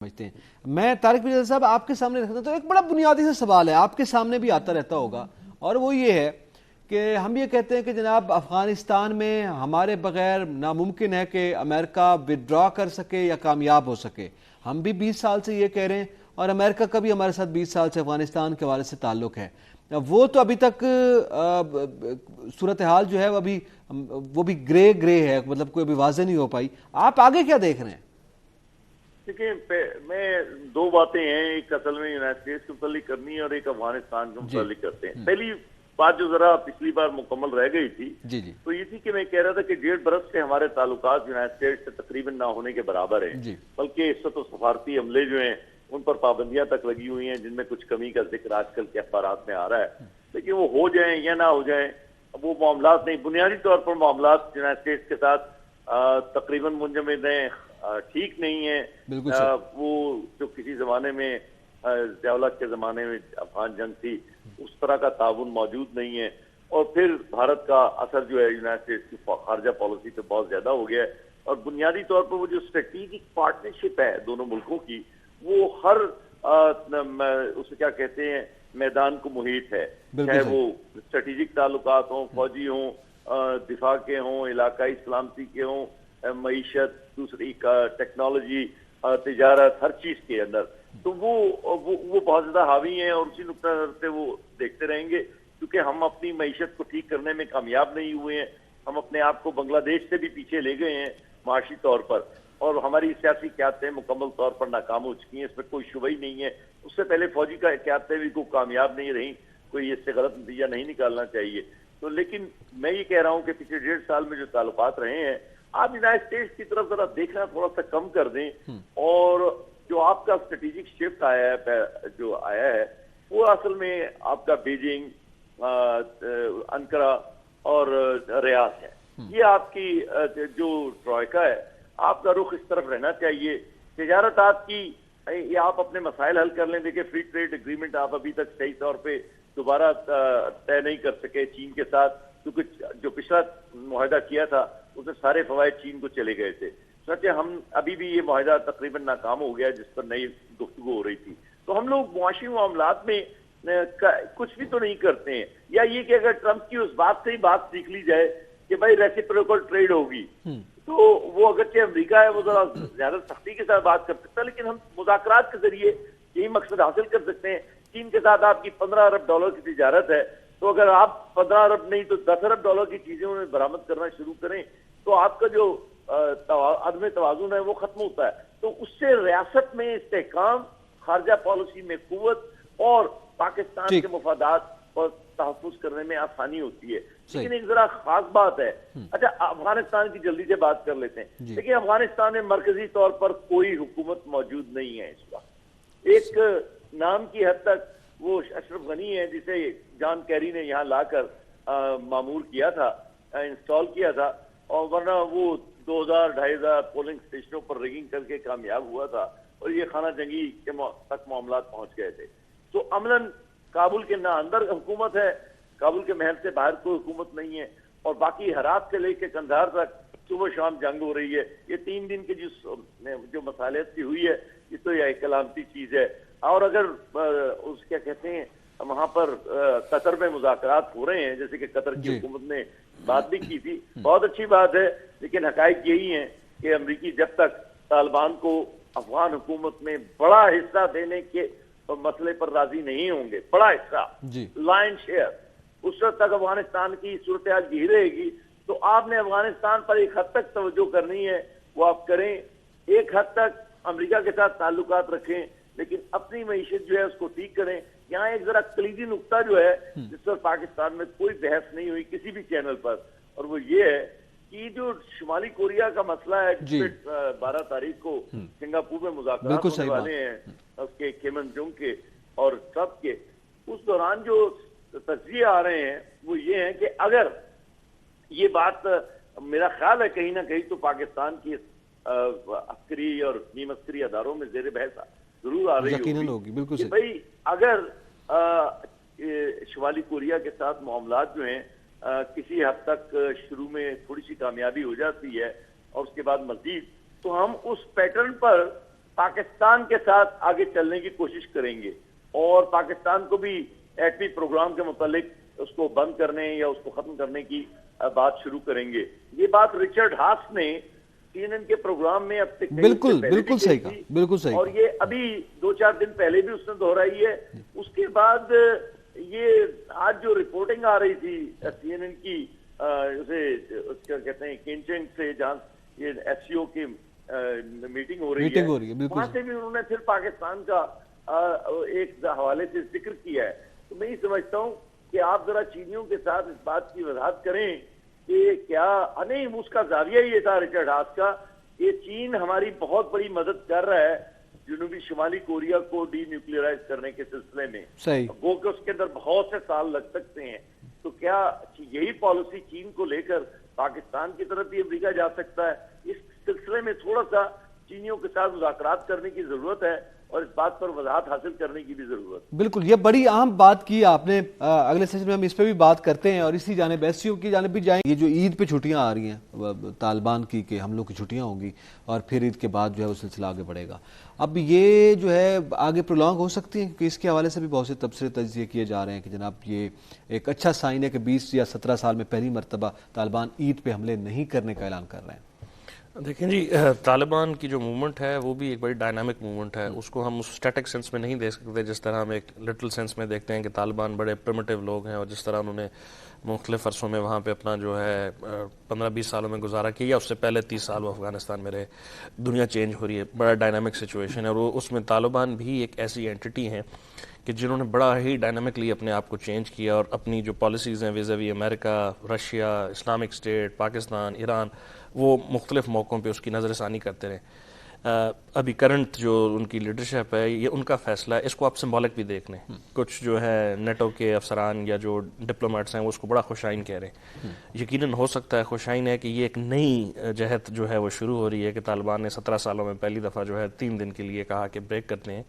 سمجھتے ہیں۔ میں طارق مرزا صاحب آپ کے سامنے رکھتا تو ایک بڑا بنیادی سے سوال ہے، آپ کے سامنے بھی آتا رہتا ہوگا، اور وہ یہ ہے کہ ہم یہ کہتے ہیں کہ جناب افغانستان میں ہمارے بغیر ناممکن ہے کہ امریکہ وڈرا کر سکے یا کامیاب ہو سکے۔ ہم بھی 20 سال سے یہ کہہ رہے ہیں، اور امریکہ کا بھی ہمارے ساتھ 20 سال سے افغانستان کے حوالے سے تعلق ہے۔ وہ تو ابھی تک صورتحال جو ہے وہ بھی گرے ہے، مطلب کوئی بھی واضح نہیں ہو پائی۔ آپ آگے کیا دیکھ رہے ہیں؟ دیکھیں، میں دو باتیں ہیں، ایک اصل میں یونائٹڈ اسٹیٹس کے متعلق کرنی ہے اور ایک افغانستان کے متعلق کرتے ہیں۔ پہلی بات جو ذرا پچھلی بار مکمل رہ گئی تھی تو یہ تھی کہ میں کہہ رہا تھا کہ 1.5 برس سے ہمارے تعلقات یونائٹڈ اسٹیٹس سے تقریباً نہ ہونے کے برابر ہیں، بلکہ اس و سفارتی عملے جو ہیں ان پر پابندیاں تک لگی ہوئی ہیں، جن میں کچھ کمی کا ذکر آج کل کے اخبارات میں آ رہا ہے۔ لیکن وہ ہو جائیں یا نہ ہو جائیں، وہ معاملات نہیں، بنیادی طور پر معاملات یونائٹڈ اسٹیٹس کے ساتھ تقریباً منجمد ہیں، ٹھیک نہیں ہے۔ وہ جو کسی زمانے میں ضیاء الحق کے زمانے میں افغان جنگ تھی، اس طرح کا تعاون موجود نہیں ہے، اور پھر بھارت کا اثر جو ہے یونائٹڈ اسٹیٹس کی خارجہ پالیسی پہ بہت زیادہ ہو گیا ہے، اور بنیادی طور پر وہ جو اسٹریٹجک پارٹنرشپ ہے دونوں ملکوں کی، وہ ہر اسے کیا کہتے ہیں میدان کو محیط ہے، چاہے وہ اسٹریٹجک تعلقات ہوں، فوجی ہوں، دفاع کے ہوں، علاقائی سلامتی کے ہوں، معیشت، دوسری کا ٹیکنالوجی، تجارت، ہر چیز کے اندر تو وہ بہت زیادہ حاوی ہیں، اور اسی نقطہ نظر سے وہ دیکھتے رہیں گے، کیونکہ ہم اپنی معیشت کو ٹھیک کرنے میں کامیاب نہیں ہوئے ہیں۔ ہم اپنے آپ کو بنگلہ دیش سے بھی پیچھے لے گئے ہیں معاشی طور پر، اور ہماری سیاسی قیادتیں مکمل طور پر ناکام ہو چکی ہیں، اس میں کوئی شبہ ہی نہیں ہے۔ اس سے پہلے فوجی کا قیادتیں بھی کوئی کامیاب نہیں رہیں، کوئی اس سے غلط نتیجہ نہیں نکالنا چاہیے۔ تو لیکن میں یہ کہہ رہا ہوں کہ پچھلے 1.5 سال میں جو تعلقات رہے ہیں، آپ یونائٹڈ اسٹیٹس کی طرف ذرا دیکھنا تھوڑا سا کم کر دیں، اور جو آپ کا اسٹریٹجک شفٹ آیا ہے وہ اصل میں آپ کا بیجنگ، انقرہ اور ریاض ہے۔ یہ آپ کی جو ٹروئکا ہے، آپ کا رخ اس طرف رہنا چاہیے۔ تجارت آپ کی، یہ آپ اپنے مسائل حل کر لیں۔ دیکھیں، فری ٹریڈ اگریمنٹ آپ ابھی تک صحیح طور پہ دوبارہ طے نہیں کر سکے چین کے ساتھ، کیونکہ جو پچھلا معاہدہ کیا تھا اس میں سارے فوائد چین کو چلے گئے تھے۔ سچ ہے، ہم ابھی بھی یہ معاہدہ تقریباً ناکام ہو گیا جس پر نئی گفتگو ہو رہی تھی۔ تو ہم لوگ معاشی معاملات میں کچھ بھی تو نہیں کرتے ہیں، یا یہ کہ اگر ٹرمپ کی اس بات سے ہی بات سیکھ لی جائے کہ بھائی ریسیپروکل ٹریڈ ہوگی، تو وہ اگرچہ امریکہ ہے وہ ذرا زیادہ سختی کے ساتھ بات کر سکتا ہے، لیکن ہم مذاکرات کے ذریعے یہی مقصد حاصل کر سکتے ہیں۔ چین کے ساتھ آپ کی 15 ارب ڈالر کی تجارت ہے، تو اگر آپ 15 ارب نہیں تو 10 ارب ڈالر کی چیزیں انہیں برآمد کرنا شروع کریں تو آپ کا جو عدم توازن ہے وہ ختم ہوتا ہے۔ تو اس سے ریاست میں استحکام، خارجہ پالیسی میں قوت، اور پاکستان کے مفادات کو تحفظ کرنے میں آسانی ہوتی ہے۔ لیکن ایک ذرا خاص بات ہے، اچھا افغانستان کی جلدی سے بات کر لیتے ہیں۔ لیکن افغانستان میں مرکزی طور پر کوئی حکومت موجود نہیں ہے اس وقت۔ ایک نام کی حد تک وہ اشرف غنی ہے، جسے جان کیری نے یہاں لا کر معمور کیا تھا، انسٹال کیا تھا، اور ورنہ وہ 2000-2500 پولنگ اسٹیشنوں پر ریگنگ کر کے کامیاب ہوا تھا، اور یہ خانہ جنگی کے تک معاملات پہنچ گئے تھے۔ تو عملاً کابل کے نہ اندر حکومت ہے، کابل کے محل سے باہر کوئی حکومت نہیں ہے، اور باقی ہرات سے لے کے قندھار تک صبح شام جنگ ہو رہی ہے۔ یہ 3 دن کی جو مصالحت کی ہوئی ہے، یہ تو یہ ایک علامتی چیز ہے۔ اور اگر اس کیا کہتے ہیں وہاں پر قطر میں مذاکرات ہو رہے ہیں، جیسے کہ قطر کی حکومت نے بات بھی کی تھی، بہت اچھی بات ہے، لیکن حقائق یہی ہیں کہ امریکی جب تک طالبان کو افغان حکومت میں بڑا حصہ دینے کے مسئلے پر راضی نہیں ہوں گے، بڑا حصہ، لائن شیئر، اس وقت تک افغانستان کی صورتحال یہی رہے گی۔ تو آپ نے افغانستان پر ایک حد تک توجہ کرنی ہے، وہ آپ کریں، ایک حد تک امریکہ کے ساتھ تعلقات رکھیں، لیکن اپنی معیشت جو ہے اس کو ٹھیک کریں۔ یہاں ایک ذرا کلیدی نقطہ جو ہے جس پر پاکستان میں کوئی بحث نہیں ہوئی کسی بھی چینل پر، اور وہ یہ ہے کہ جو شمالی کوریا کا مسئلہ ہے، جس پہ 12 تاریخ کو سنگاپور میں مذاکرات ہونے والے ہیں، اس کے کیمن جونگ کے اور ٹرمپ کے، اس دوران جو تجزیے آ رہے ہیں وہ یہ ہیں کہ اگر یہ بات، میرا خیال ہے کہیں نہ کہیں تو پاکستان کی عسکری اور نیم عسکری اداروں میں زیر بحث ضرور آ رہی ہوگی کہ بھئی اگر شمالی کوریا کے ساتھ معاملات جو ہیں کسی حد تک شروع میں تھوڑی سی کامیابی ہو جاتی ہے اور اس کے بعد مزید، تو ہم اس پیٹرن پر پاکستان کے ساتھ آگے چلنے کی کوشش کریں گے اور پاکستان کو بھی ایٹمی پروگرام کے متعلق اس کو بند کرنے یا اس کو ختم کرنے کی بات شروع کریں گے. یہ بات رچرڈ ہاس نے CNN کے پروگرام میں اب تک بالکل صحیح کہا, بالکل صحیح, اور یہ ابھی 2-4 دن پہلے بھی اس نے دہرائی ہے. اس کے بعد یہ آج جو رپورٹنگ آ رہی تھی CNN کی اسے کیا کہتے ہیں کینچنگ سے, جہاں یہ SCO کی میٹنگ ہو رہی ہے, وہاں سے بھی انہوں نے پھر پاکستان کا ایک حوالے سے ذکر کیا ہے. تو میں یہ سمجھتا ہوں کہ آپ ذرا چینیوں کے ساتھ اس بات کی وضاحت کریں کہ کیا نہیں, اس کا زاویہ یہ تھا رچرڈ ہاس کا کہ چین ہماری بہت بڑی مدد کر رہا ہے جنوبی شمالی کوریا کو ڈی نیوکلیئرائز کرنے کے سلسلے میں, وہ کہ اس کے اندر بہت سے سال لگ سکتے ہیں. تو کیا یہی پالیسی چین کو لے کر پاکستان کی طرف بھی امریکہ جا سکتا ہے؟ اس سلسلے میں تھوڑا سا چینیوں کے ساتھ مذاکرات کرنے کی ضرورت ہے اور اس بات پر وضاحت حاصل کرنے کی بھی ضرورت. بالکل, یہ بڑی اہم بات کی آپ نے. اگلے سیشن میں ہم اس پہ بھی بات کرتے ہیں اور اسی جانب SCO کی جانب بھی جائیں. یہ جو عید پہ چھٹیاں آ رہی ہیں طالبان کی کہ ہم لوگ کی چھٹیاں ہوں گی اور پھر عید کے بعد جو ہے وہ سلسلہ آگے بڑھے گا. اب یہ جو ہے آگے پرولونگ ہو سکتی ہے کیونکہ اس کے حوالے سے بھی بہت سے تبصرے تجزیے کیے جا رہے ہیں کہ جناب یہ ایک اچھا سائن ہے کہ 20 یا 17 سال میں پہلی مرتبہ طالبان عید پہ حملے نہیں کرنے کا اعلان کر رہے ہیں. دیکھیں جی, طالبان کی جو موومنٹ ہے وہ بھی ایک بڑی ڈائنامک موومنٹ ہے. اس کو ہم اس اسٹیٹک سینس میں نہیں دیکھ سکتے جس طرح ہم ایک لٹل سینس میں دیکھتے ہیں کہ طالبان بڑے پریمیٹیو لوگ ہیں اور جس طرح انہوں نے مختلف عرصوں میں وہاں پہ اپنا جو ہے 15-20 سالوں میں گزارا کیا, اس سے پہلے 30 سال وہ افغانستان میں رہے. دنیا چینج ہو رہی ہے, بڑا ڈائنامک سچویشن ہے, اور اس میں طالبان بھی ایک ایسی اینٹی ہیں کہ جنہوں نے بڑا ہی ڈائنامکلی اپنے آپ کو چینج کیا اور اپنی جو پالیسیز ہیں ویزاوی امریکہ, Russia, Islamic state, Pakistan, Iran, وہ مختلف موقعوں پہ اس کی نظر ثانی کرتے رہے. ابھی کرنٹ جو ان کی لیڈرشپ ہے یہ ان کا فیصلہ ہے, اس کو آپ سمبولک بھی دیکھ لیں. کچھ جو ہے نیٹو کے افسران یا جو ڈپلومیٹس ہیں وہ اس کو بڑا خوشائن کہہ رہے ہیں. یقیناً ہو سکتا ہے خوشائن ہے کہ یہ ایک نئی جہت جو ہے وہ شروع ہو رہی ہے کہ طالبان نے 17 سالوں میں پہلی دفعہ جو ہے 3 دن کے لیے کہا کہ بریک کرتے ہیں,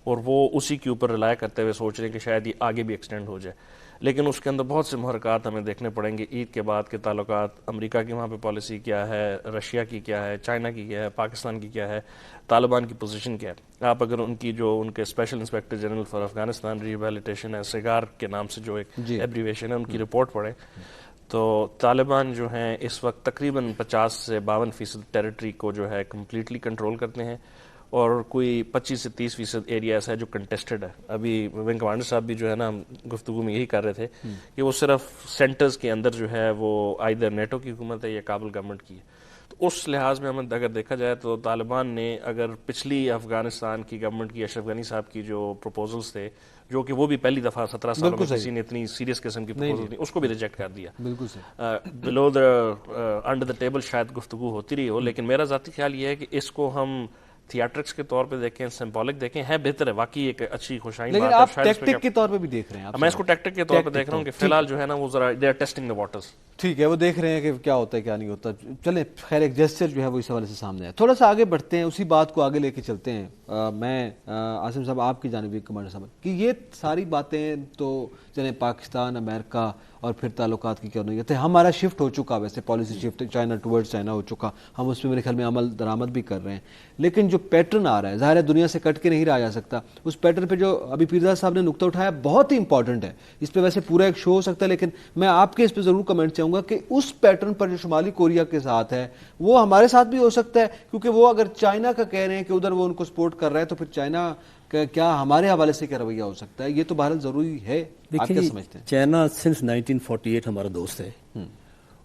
اور وہ اسی کے اوپر رلائے کرتے ہوئے سوچ رہے ہیں کہ شاید یہ آگے بھی ایکسٹینڈ ہو جائے. لیکن اس کے اندر بہت سے محرکات ہمیں دیکھنے پڑیں گے عید کے بعد کے تعلقات. امریکہ کی وہاں پہ پالیسی کیا ہے, رشیا کی کیا ہے, چائنا کی کیا ہے, پاکستان کی کیا ہے, طالبان کی پوزیشن کیا ہے. آپ اگر ان کی جو ان کے special inspector general for Afghanistan rehabilitation ہے, سیگار کے نام سے جو ایک ایبریویشن ہے, ان کی رپورٹ پڑھیں تو طالبان جو ہیں اس وقت تقریباً 50 سے 52% ٹیریٹری کو جو ہے کمپلیٹلی کنٹرول کرتے ہیں, اور کوئی 25 سے 30% ایریا ایسا ہے جو کنٹیسٹڈ ہے. ابھی ونگ کمانڈر صاحب بھی جو ہے نا گفتگو میں یہی کر رہے تھے کہ وہ صرف سینٹرز کے اندر جو ہے وہ آئیدر نیٹو کی حکومت ہے یا کابل گورنمنٹ کی ہے. تو اس لحاظ میں ہمیں اگر دیکھا جائے تو طالبان نے اگر پچھلی افغانستان کی گورنمنٹ کی اشرف غنی صاحب کی جو پروپوزلز تھے, جو کہ وہ بھی پہلی دفعہ 17 سالوں میں کسی نے اتنی سیریس قسم کی پروپوزل تھی, اس کو بھی ریجیکٹ کر دیا. بلو دا انڈر دا ٹیبل شاید گفتگو ہوتی رہی ہو, لیکن میرا ذاتی خیال یہ ہے کہ اس کو ہم تھیاٹرکس کے طور پہ دیکھیں, سمبولک دیکھیں, ہے بہتر ہے, واقعی ایک اچھی خوشائن بات ہے. لیکن آپ ٹیکٹک کے طور پہ بھی دیکھ رہے ہیں. میں اس کو ٹیکٹک کے طور پہ دیکھ رہا ہوں کہ فی الحال جو ہے نا وہ ذرا they are testing the waters. ٹھیک ہے, وہ دیکھ رہے ہیں کہ کیا ہوتا ہے کیا نہیں ہوتا. چلیں خیر, ایک جیسچر جو ہے وہ اس حوالے سے سامنے ہے. تھوڑا سا آگے بڑھتے ہیں, اسی بات کو آگے لے کے چلتے ہیں. میں عاصم صاحب آپ کی جانب کمانڈر صاحب کہ یہ ساری باتیں تو چلیں پاکستان, امریکہ اور پھر تعلقات کی کیا نہیں ہے, ہمارا شفٹ ہو چکا, ویسے policy shift China towards China ہو چکا, ہم اس پہ میرے خیال میں عمل درآمد بھی کر رہے ہیں. لیکن جو پیٹرن آ رہا ہے ظاہر ہے دنیا سے کٹ کے نہیں رہا جا سکتا. اس پیٹرن پہ جو ابھی پیرزاد صاحب نے نقطہ اٹھایا بہت ہی امپورٹنٹ ہے. اس پہ ویسے پورا ایک شو ہو سکتا ہے, لیکن میں آپ کے اس پہ ضرور کمنٹ چاہوں گا کہ اس پیٹرن پر جو شمالی کوریا کے ساتھ ہے وہ ہمارے ساتھ بھی ہو سکتا ہے, کیونکہ وہ اگر چائنا کا کہہ رہے ہیں کہ ادھر وہ ان کو سپورٹ کر رہا ہے تو پھر چائنا کیا ہمارے حوالے سے کیا رویہ ہو سکتا ہے. یہ تو بہرحال ضروری ہے. آپ کیا سمجھتے ہیں؟ چائنا سنس 1948 ہمارا دوست ہے,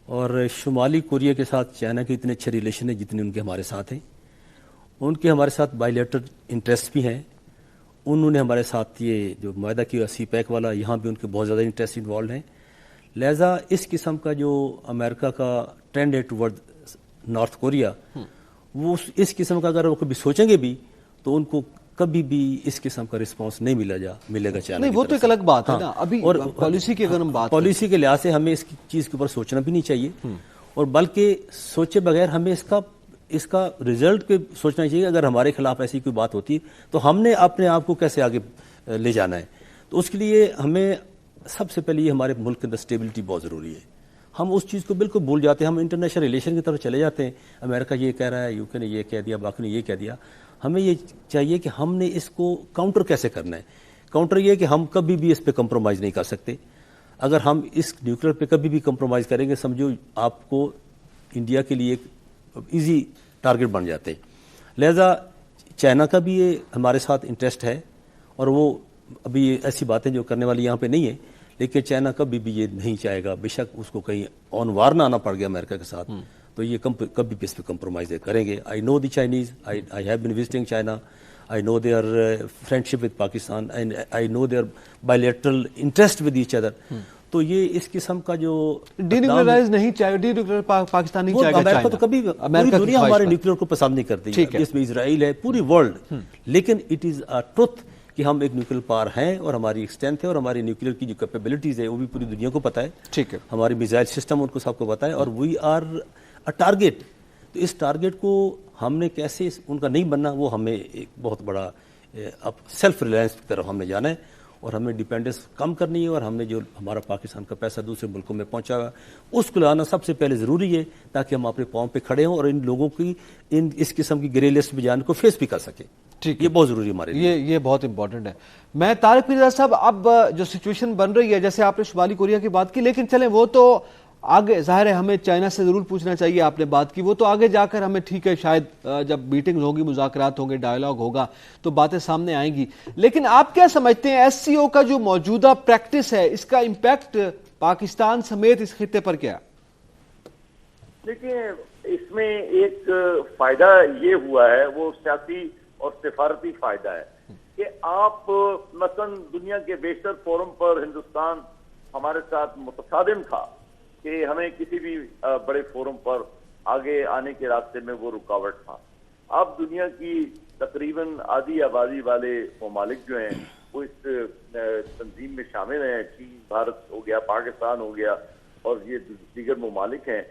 اور شمالی کوریا کے ساتھ چائنا کے اتنے اچھے ریلیشن ہیں جتنے ان کے ہمارے ساتھ ہیں. ان کے ہمارے ساتھ بائی لیٹرل انٹرسٹ بھی ہیں. انہوں نے ہمارے ساتھ یہ جو معاہدہ کیا سی پیک والا, یہاں بھی ان کے بہت زیادہ انٹرسٹ انوالوڈ ہیں. لہٰذا اس قسم کا جو امریکہ کا ٹرینڈ ہے ٹورڈ نارتھ کوریا, وہ اس قسم کا اگر وہ کبھی سوچیں گے بھی تو ان کو کبھی بھی اس قسم کا رسپانس نہیں ملے گا چائنا. نہیں, وہ تو ایک الگ بات ہے نا. ابھی اور پالیسی کی اگر ہم بات پالیسی کے لحاظ سے ہمیں اس چیز کے اوپر سوچنا بھی نہیں چاہیے, اور بلکہ سوچے بغیر ہمیں اس کا رزلٹ پہ سوچنا چاہیے. اگر ہمارے خلاف ایسی کوئی بات ہوتی تو ہم نے اپنے آپ کو کیسے آگے لے جانا ہے. تو اس کے لیے ہمیں سب سے پہلے یہ ہمارے ملک کے اندر اسٹیبلٹی بہت ضروری ہے. ہم اس چیز کو بالکل بھول جاتے ہیں, ہم انٹرنیشنل ریلیشن کی طرف چلے جاتے ہیں. امریکہ یہ کہہ رہا ہے, یو کے نے یہ کہہ دیا, باقی نے یہ کہہ دیا. ہمیں یہ چاہیے کہ ہم نے اس کو کاؤنٹر کیسے کرنا ہے. کاؤنٹر یہ ہے کہ ہم کبھی بھی اس پہ کمپرومائز نہیں کر سکتے. اگر ہم اس نیوکلیر پہ کبھی بھی کمپرومائز کریں گے سمجھو آپ کو انڈیا کے لیے ایک ایزی ٹارگٹ بن جاتے ہیں. لہذا چائنا کا بھی یہ ہمارے ساتھ انٹرسٹ ہے اور وہ ابھی ایسی باتیں جو کرنے والی یہاں پہ نہیں ہیں, لیکن چائنا کبھی بھی یہ نہیں چاہے گا, بے شک اس کو کہیں آن وار نہ آنا پڑ گیا امریکہ کے ساتھ تو یہ کبھی بھی اس پہ کمپرومائز کریں گے. I know the Chinese, I have been visiting China, I know their friendship with Pakistan and I know their bilateral interest with each other. تو یہ اس قسم کا جو ڈی نیوکلیئرائز نہیں چاہے, ڈی نیوکلیئر پاکستان نہیں چاہے گا. امریکہ تو کبھی پوری دنیا ہمارے نیوکلیئر کو پسند نہیں کرتی, جس میں اسرائیل ہے, پوری ورلڈ. لیکن اٹ از اے ٹروتھ کہ ہم ایک نیوکلیئر پاور ہیں اور ہماری ایک اسٹرینتھ ہے اور ہماری نیوکلیئر کی جو کیپیبلٹیز ہے وہ بھی پوری دنیا کو پتہ ہے. ٹھیک ہے, ہماری میزائل سسٹم ان کو سب کو پتہ ہے اور وی آر اے ٹارگیٹ. تو اس ٹارگیٹ کو ہم نے کیسے ان کا نہیں بننا, وہ ہمیں ایک بہت بڑا اب سیلف ریلائنس کی طرف ہم نے جانا ہے اور ہمیں ڈیپینڈنس کم کرنی ہے. اور ہم نے جو ہمارا پاکستان کا پیسہ دوسرے ملکوں میں پہنچا ہوا اس کو لانا سب سے پہلے ضروری ہے تاکہ ہم اپنے پاؤں پہ کھڑے ہوں اور ان لوگوں کی اس قسم کی گریلسٹ بجان کو فیس بھی کر سکیں. ٹھیک, یہ بہت ضروری ہے ہمارے لیے, یہ بہت امپورٹنٹ ہے. میں طارق مرزا صاحب, اب جو سچویشن بن رہی ہے, جیسے آپ نے شمالی کوریا کی بات کی, لیکن چلیں وہ تو آگے ظاہر ہے ہمیں چائنا سے ضرور پوچھنا چاہیے, آپ نے بات کی وہ تو آگے جا کر ہمیں ٹھیک ہے شاید جب میٹنگ ہوگی, مذاکرات ہوں گے, ڈائیلاگ ہوگا تو باتیں سامنے آئیں گی. لیکن آپ کیا سمجھتے ہیں ایس سی او کا جو موجودہ پریکٹس ہے اس کا امپیکٹ پاکستان سمیت اس خطے پر کیا؟ دیکھیں اس میں ایک فائدہ یہ ہوا ہے, وہ سیاسی اور سفارتی فائدہ ہے کہ آپ مثلا دنیا کے بیشتر فورم پر ہندوستان ہمارے ساتھ متصادم تھا کہ ہمیں کسی بھی بڑے فورم پر آگے آنے کے راستے میں وہ رکاوٹ تھا. اب دنیا کی تقریباً آدھی آبادی والے ممالک جو ہیں وہ اس تنظیم میں شامل ہیں. چین, بھارت ہو گیا, پاکستان ہو گیا اور یہ دیگر ممالک ہیں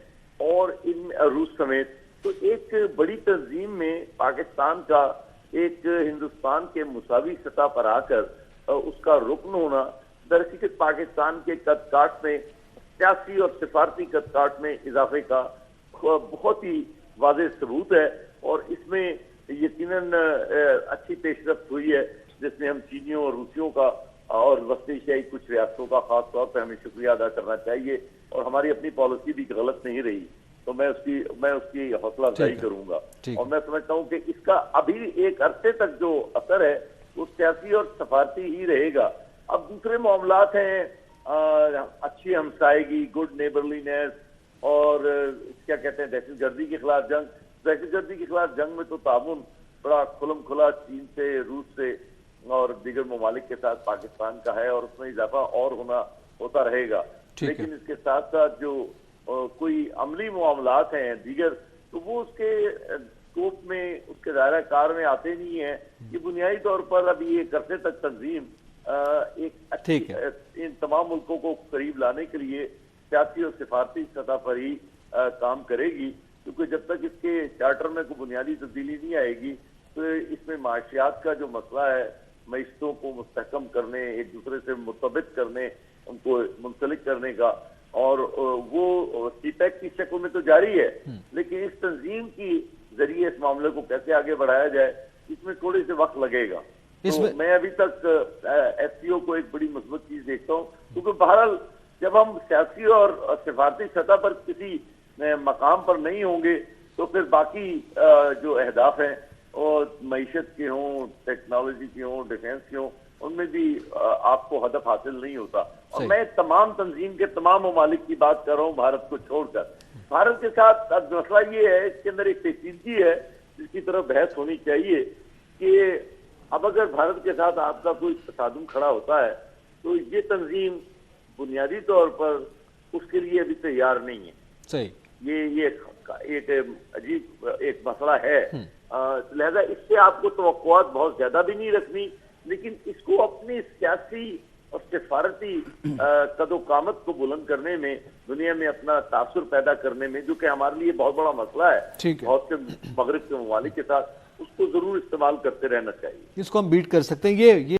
اور ان روس سمیت. تو ایک بڑی تنظیم میں پاکستان کا ایک ہندوستان کے مساوی سطح پر آ کر اس کا رکن ہونا درحقیقت پاکستان کے قد کاٹ میں, سیاسی اور سفارتی قد کاٹ میں اضافے کا بہت ہی واضح ثبوت ہے. اور اس میں یقیناً اچھی پیش رفت ہوئی ہے جس میں ہم چینیوں اور روسیوں کا اور وسط ایشیائی کچھ ریاستوں کا خاص طور پہ ہمیں شکریہ ادا کرنا چاہیے. اور ہماری اپنی پالیسی بھی غلط نہیں رہی تو میں اس کی حوصلہ افزائی کروں گا. اور میں سمجھتا ہوں کہ اس کا ابھی ایک عرصے تک جو اثر ہے وہ سیاسی اور سفارتی ہی رہے گا. اب دوسرے معاملات ہیں اچھی ہمسائیگی, گڈ نیبرلینس اور کیا کہتے ہیں دہشت گردی کے خلاف جنگ. دہشت گردی کے خلاف جنگ میں تو تعاون بڑا کھلم کھلا چین سے, روس سے اور دیگر ممالک کے ساتھ پاکستان کا ہے اور اس میں اضافہ اور ہوتا رہے گا. لیکن اس کے ساتھ ساتھ جو کوئی عملی معاملات ہیں دیگر تو وہ اس کے اسکوپ میں, اس کے دائرہ کار میں آتے نہیں ہیں. یہ بنیادی طور پر ابھی ایک عرصے تک تنظیم ایک ان تمام ملکوں کو قریب لانے کے لیے سیاسی اور سفارتی سطح پر ہی کام کرے گی, کیونکہ جب تک اس کے چارٹر میں کوئی بنیادی تبدیلی نہیں آئے گی تو اس میں معاشیات کا جو مسئلہ ہے, معیشتوں کو مستحکم کرنے, ایک دوسرے سے مرتبط کرنے, ان کو منسلک کرنے کا, اور وہ سی پیک کی شکل میں تو جاری ہے لیکن اس تنظیم کی ذریعے اس معاملے کو کیسے آگے بڑھایا جائے اس میں تھوڑے سے وقت لگے گا. تو میں ابھی تک ایس سی او کو ایک بڑی مثبت چیز دیکھتا ہوں, کیونکہ بہرحال جب ہم سیاسی اور سفارتی سطح پر کسی مقام پر نہیں ہوں گے تو پھر باقی جو اہداف ہیں اور معیشت کے ہوں, ٹیکنالوجی کے ہوں, ڈیفینس کے ہوں, ان میں بھی آپ کو ہدف حاصل نہیں ہوتا. اور میں تمام تنظیم کے تمام ممالک کی بات کر رہا ہوں بھارت کو چھوڑ کر. بھارت کے ساتھ اب مسئلہ یہ ہے, اس کے اندر ایک پیچیدگی ہے جس کی طرف بحث ہونی چاہیے کہ اب اگر بھارت کے ساتھ آپ کا کوئی تصادم کھڑا ہوتا ہے تو یہ تنظیم بنیادی طور پر اس کے لیے ابھی تیار نہیں ہے. صحیح, یہ ایک عجیب ایک مسئلہ ہے. لہذا اس سے آپ کو توقعات بہت زیادہ بھی نہیں رکھنی, لیکن اس کو اپنی سیاسی اور سفارتی قد و قامت کو بلند کرنے میں, دنیا میں اپنا تاثر پیدا کرنے میں, جو کہ ہمارے لیے بہت بڑا مسئلہ ہے بہت سے مغرب کے ممالک کے ساتھ, اس کو ضرور استعمال کرتے رہنا چاہیے. اس کو ہم بیٹ کر سکتے ہیں. یہ